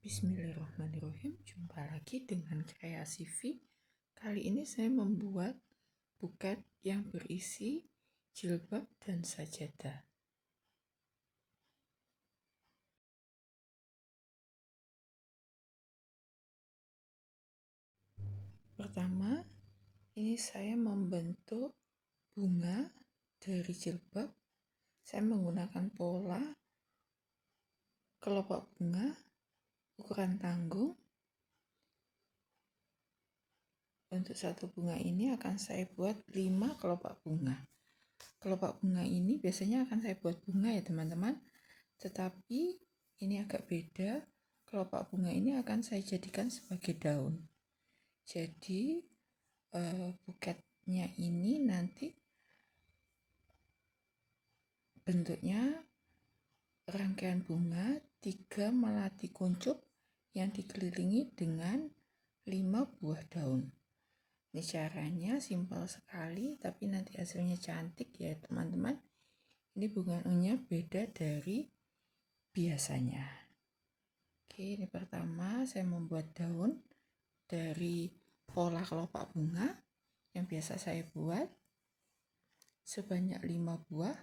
Bismillahirrahmanirrahim. Jumpa lagi dengan kreasi V. Kali ini saya membuat buket yang berisi jilbab dan sajadah. Pertama, ini saya membentuk bunga dari jilbab. Saya menggunakan pola kelopak bunga ukuran tanggung. Untuk satu bunga ini akan saya buat 5 kelopak bunga. Kelopak bunga ini biasanya akan saya buat bunga ya teman-teman, tetapi ini agak beda. Kelopak bunga ini akan saya jadikan sebagai daun. Jadi buketnya ini nanti bentuknya rangkaian bunga 3 melati kuncup yang dikelilingi dengan 5 buah daun. Ini caranya simpel sekali, tapi nanti hasilnya cantik ya teman-teman. Ini bunganya beda dari biasanya. Oke, ini pertama saya membuat daun dari pola kelopak bunga yang biasa saya buat sebanyak 5 buah.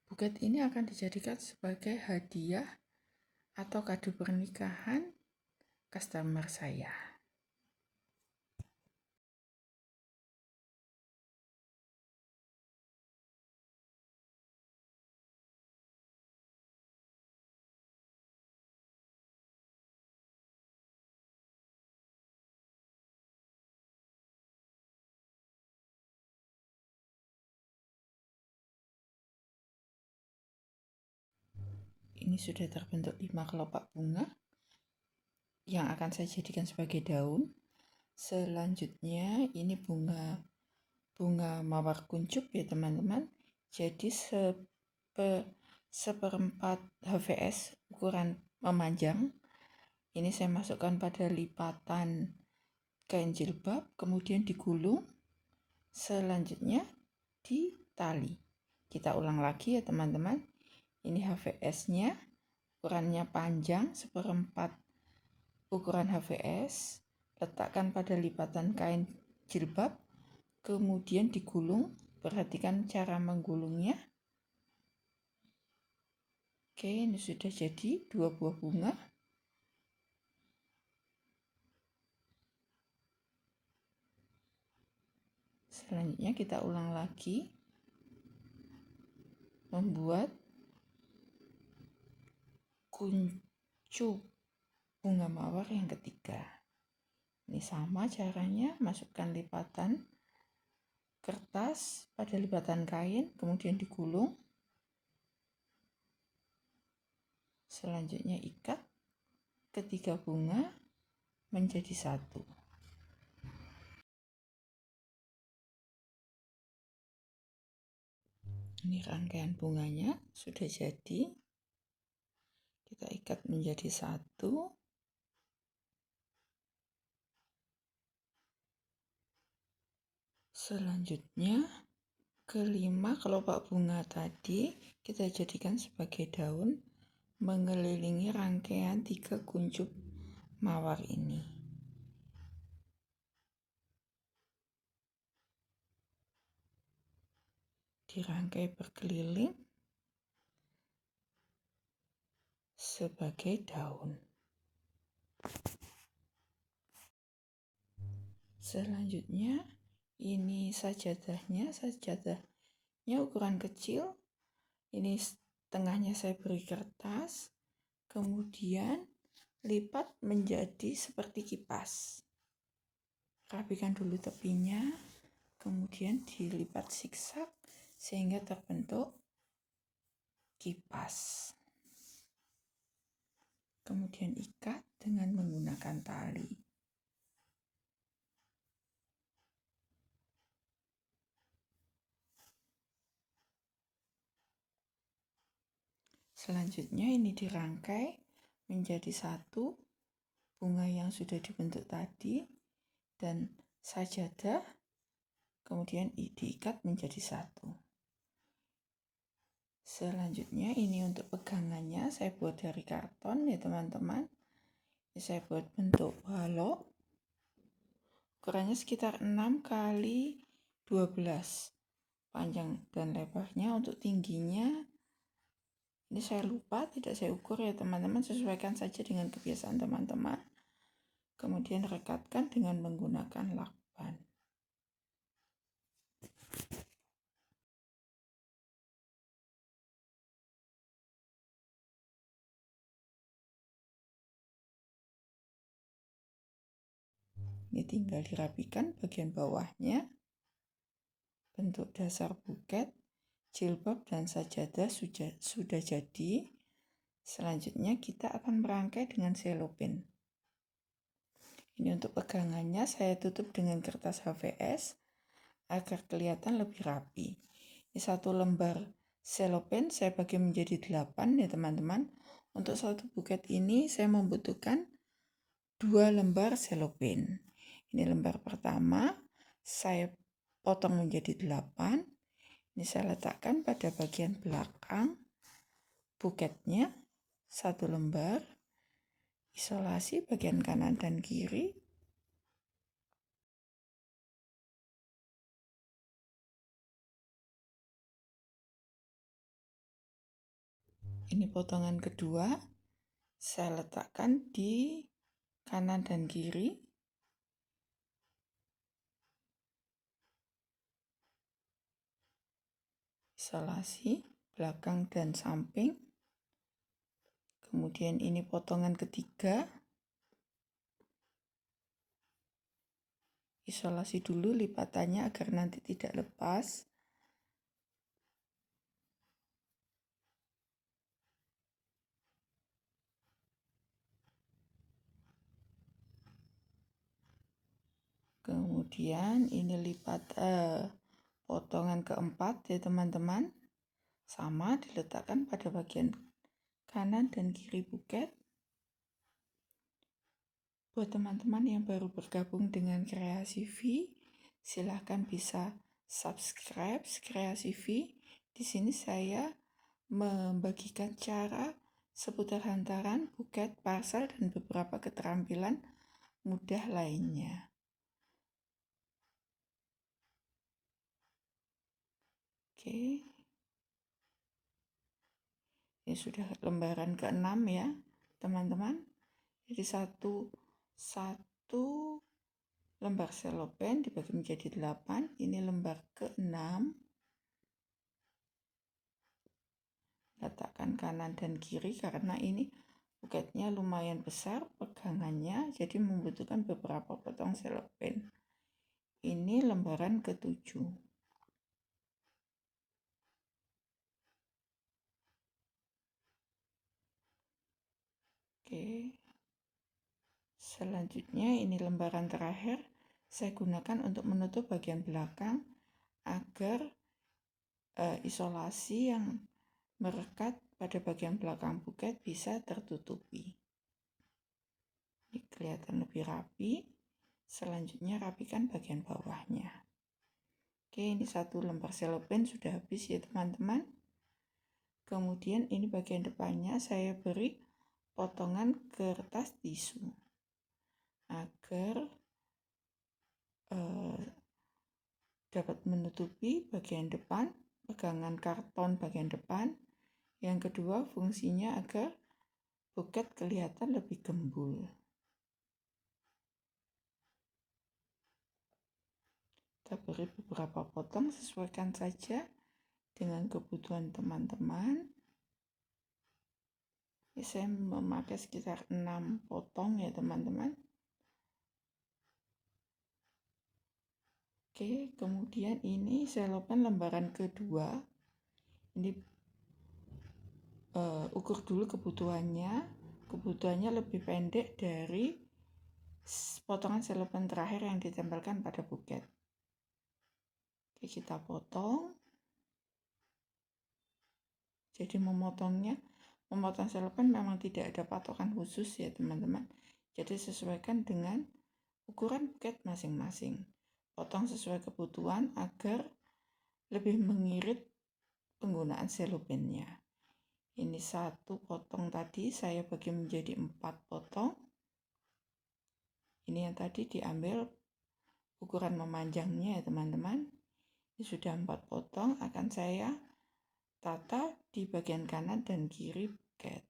Buket ini akan dijadikan sebagai hadiah atau kado pernikahan customer saya. Ini sudah terbentuk 5 kelopak bunga yang akan saya jadikan sebagai daun. Selanjutnya ini bunga mawar kuncup ya teman-teman. Jadi seperempat HVS ukuran memanjang. Ini saya masukkan pada lipatan kain jilbab, kemudian digulung. Selanjutnya ditali. Kita ulang lagi ya teman-teman. Ini HVS-nya, ukurannya panjang seperempat ukuran HVS. Letakkan pada lipatan kain jilbab, kemudian digulung. Perhatikan cara menggulungnya. Oke, ini sudah jadi 2 buah bunga. Selanjutnya kita ulang lagi membuat kuncup bunga mawar yang ketiga. Ini sama caranya, masukkan lipatan kertas pada lipatan kain, kemudian digulung. Selanjutnya ikat ketiga bunga menjadi satu. Ini rangkaian bunganya sudah jadi. Kita ikat menjadi satu. Selanjutnya kelima kelopak bunga tadi kita jadikan sebagai daun mengelilingi rangkaian 3 kuncup mawar ini. Dirangkai berkeliling sebagai daun. Selanjutnya ini sajadahnya ukuran kecil. Ini tengahnya saya beri kertas, kemudian lipat menjadi seperti kipas. Rapikan dulu tepinya, kemudian dilipat zigzag sehingga terbentuk kipas. Kemudian ikat dengan menggunakan tali. Selanjutnya ini dirangkai menjadi satu bunga yang sudah dibentuk tadi dan sajadah, kemudian diikat menjadi satu. Selanjutnya ini untuk pegangannya saya buat dari karton ya teman-teman. Saya buat bentuk balok. Ukurannya sekitar 6 kali 12 panjang dan lebarnya. Untuk tingginya ini saya lupa, tidak saya ukur ya teman-teman, sesuaikan saja dengan kebiasaan teman-teman. Kemudian rekatkan dengan menggunakan lakban. Ini tinggal dirapikan bagian bawahnya. Bentuk dasar buket, jilbab dan sajadah sudah jadi. Selanjutnya kita akan merangkai dengan selopin. Ini untuk pegangannya saya tutup dengan kertas HVS agar kelihatan lebih rapi. Ini satu lembar selopin saya bagi menjadi 8 ya teman-teman. Untuk satu buket ini saya membutuhkan 2 lembar selopin. Ini lembar pertama, saya potong menjadi 8. Ini saya letakkan pada bagian belakang buketnya, 1 lembar. Isolasi bagian kanan dan kiri. Ini potongan kedua, saya letakkan di kanan dan kiri. Isolasi belakang dan samping. Kemudian ini potongan ketiga. Isolasi dulu lipatannya agar nanti tidak lepas. Kemudian ini lipat potongan keempat ya teman-teman. Sama diletakkan pada bagian kanan dan kiri buket. Buat teman-teman yang baru bergabung dengan Kreasi V, silahkan bisa subscribe Kreasi V. Di sini saya membagikan cara seputar hantaran, buket, parcel, dan beberapa keterampilan mudah lainnya. Oke. Ini sudah lembaran ke-6 ya, teman-teman. Jadi satu lembar selopin dibagi menjadi 8. Ini lembar ke-6. Letakkan kanan dan kiri karena ini buketnya lumayan besar pegangannya, jadi membutuhkan beberapa potong selopin. Ini lembaran ke-7. Oke. Selanjutnya ini lembaran terakhir saya gunakan untuk menutup bagian belakang agar isolasi yang merekat pada bagian belakang buket bisa tertutupi. Ini kelihatan lebih rapi. Selanjutnya rapikan bagian bawahnya. Oke, ini satu lembar selopin sudah habis ya teman-teman. Kemudian ini bagian depannya saya beri potongan kertas tisu agar dapat menutupi bagian depan, pegangan karton bagian depan. Yang kedua fungsinya agar buket kelihatan lebih gembul. Kita beri beberapa potong, sesuaikan saja dengan kebutuhan teman-teman. Ini saya memakai sekitar 6 potong ya teman-teman. Oke, kemudian ini selopin lembaran kedua. Ini ukur dulu kebutuhannya. Kebutuhannya lebih pendek dari potongan selopin terakhir yang ditempelkan pada buket. Oke, kita potong. Jadi memotong selopin memang tidak ada patokan khusus ya teman-teman. Jadi sesuaikan dengan ukuran buket masing-masing. Potong sesuai kebutuhan agar lebih mengirit penggunaan selopennya. Ini 1 potong tadi saya bagi menjadi 4 potong. Ini yang tadi diambil ukuran memanjangnya ya teman-teman. Ini sudah 4 potong, akan saya tata di bagian kanan dan kiri buket.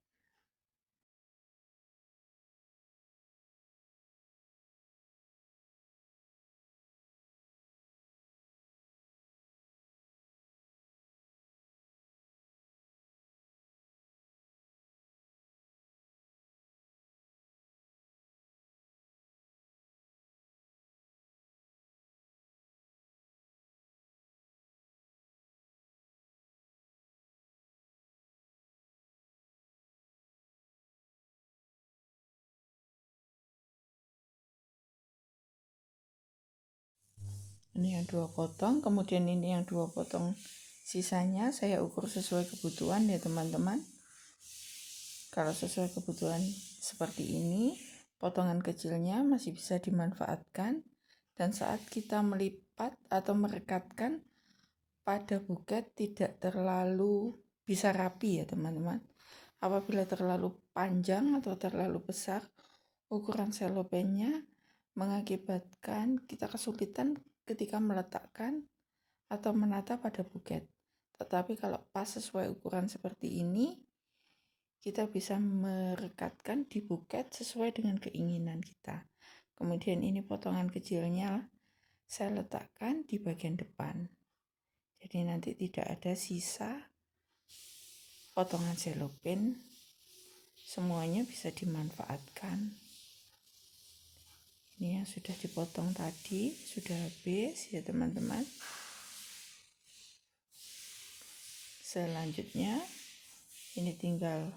Ini yang 2 potong, kemudian ini yang 2 potong sisanya saya ukur sesuai kebutuhan ya teman-teman. Kalau sesuai kebutuhan seperti ini, potongan kecilnya masih bisa dimanfaatkan, dan saat kita melipat atau merekatkan pada buket tidak terlalu bisa rapi ya teman-teman. Apabila terlalu panjang atau terlalu besar, ukuran selopennya mengakibatkan kita kesulitan ketika meletakkan atau menata pada buket. Tetapi kalau pas sesuai ukuran seperti ini, kita bisa merekatkan di buket sesuai dengan keinginan kita. Kemudian ini potongan kecilnya saya letakkan di bagian depan. Jadi nanti tidak ada sisa potongan selopen, semuanya bisa dimanfaatkan. Ini yang sudah dipotong tadi sudah habis ya teman-teman. Selanjutnya ini tinggal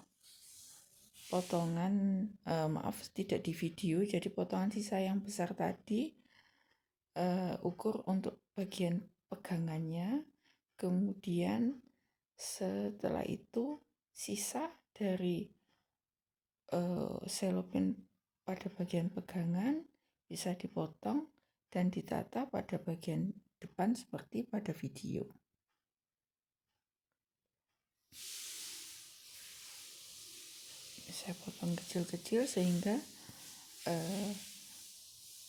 potongan maaf tidak di video, jadi potongan sisa yang besar tadi ukur untuk bagian pegangannya. Kemudian setelah itu sisa dari selopen pada bagian pegangan bisa dipotong dan ditata pada bagian depan seperti pada video. Saya potong kecil-kecil sehingga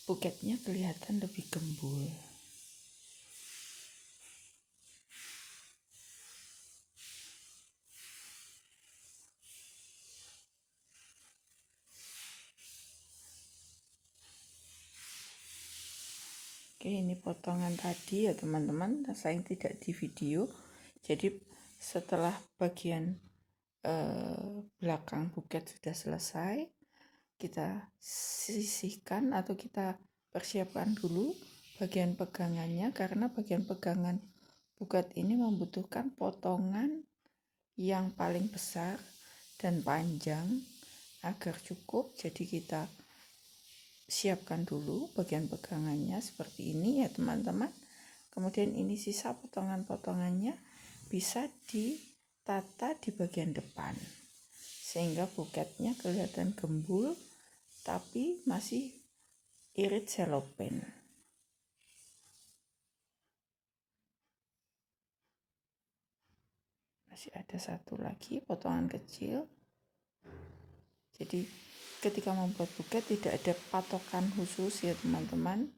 buketnya kelihatan lebih gembul. Oke, ini potongan tadi ya teman-teman, saya tidak di video. Jadi setelah bagian belakang buket sudah selesai, kita sisihkan atau kita persiapkan dulu bagian pegangannya, karena bagian pegangan buket ini membutuhkan potongan yang paling besar dan panjang agar cukup. Jadi kita siapkan dulu bagian pegangannya seperti ini ya teman-teman. Kemudian ini sisa potongan-potongannya bisa ditata di bagian depan sehingga buketnya kelihatan gembul tapi masih irit selopen. Masih ada satu lagi potongan kecil. Jadi ketika membuat buket tidak ada patokan khusus ya teman-teman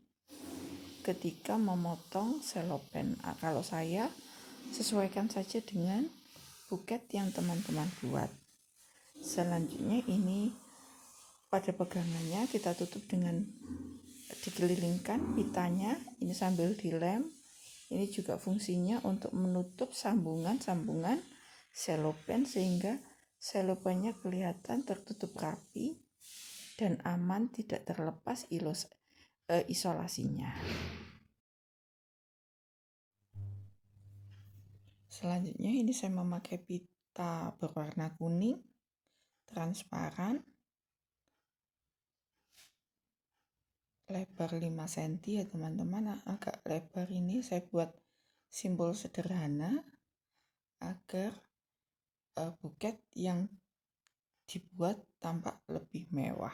ketika memotong selopen. Kalau saya sesuaikan saja dengan buket yang teman-teman buat. Selanjutnya ini pada pegangannya kita tutup dengan dikelilingkan pitanya ini sambil dilem. Ini juga fungsinya untuk menutup sambungan-sambungan selopen sehingga selopennya kelihatan tertutup rapi dan aman, tidak terlepas isolasinya. Selanjutnya ini saya memakai pita berwarna kuning transparan, lebar 5 cm ya teman-teman. Agak lebar ini saya buat simbol sederhana agar buket yang dibuat tampak lebih mewah.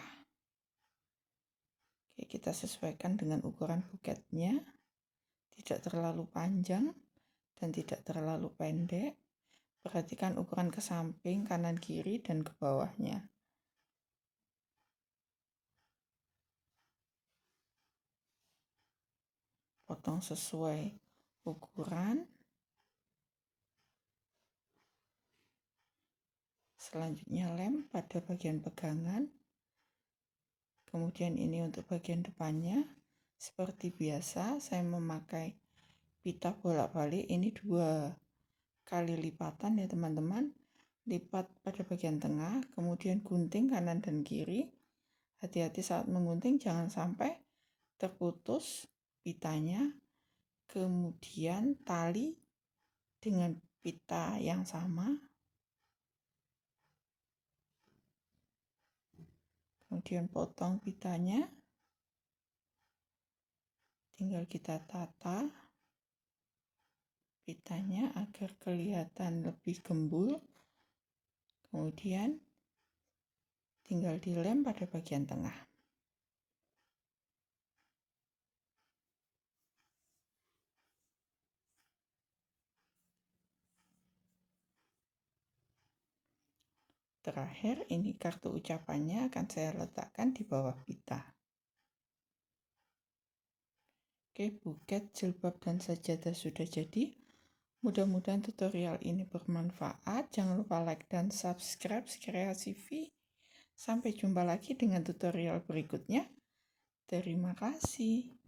Oke, kita sesuaikan dengan ukuran buketnya, tidak terlalu panjang dan tidak terlalu pendek. Perhatikan ukuran ke samping, kanan, kiri, dan ke bawahnya. Potong sesuai ukuran. Selanjutnya lem pada bagian pegangan. Kemudian ini untuk bagian depannya. Seperti biasa, saya memakai pita bolak-balik. Ini 2 kali lipatan ya teman-teman. Lipat pada bagian tengah, kemudian gunting kanan dan kiri. Hati-hati saat menggunting, jangan sampai terputus pitanya. Kemudian tali dengan pita yang sama. Kemudian potong pitanya. Tinggal kita tata pitanya agar kelihatan lebih gembul. Kemudian tinggal dilem pada bagian tengah. Terakhir, ini kartu ucapannya akan saya letakkan di bawah pita. Oke, buket, jilbab, dan sajadah sudah jadi. Mudah-mudahan tutorial ini bermanfaat. Jangan lupa like dan subscribe Kreasi V. Sampai jumpa lagi dengan tutorial berikutnya. Terima kasih.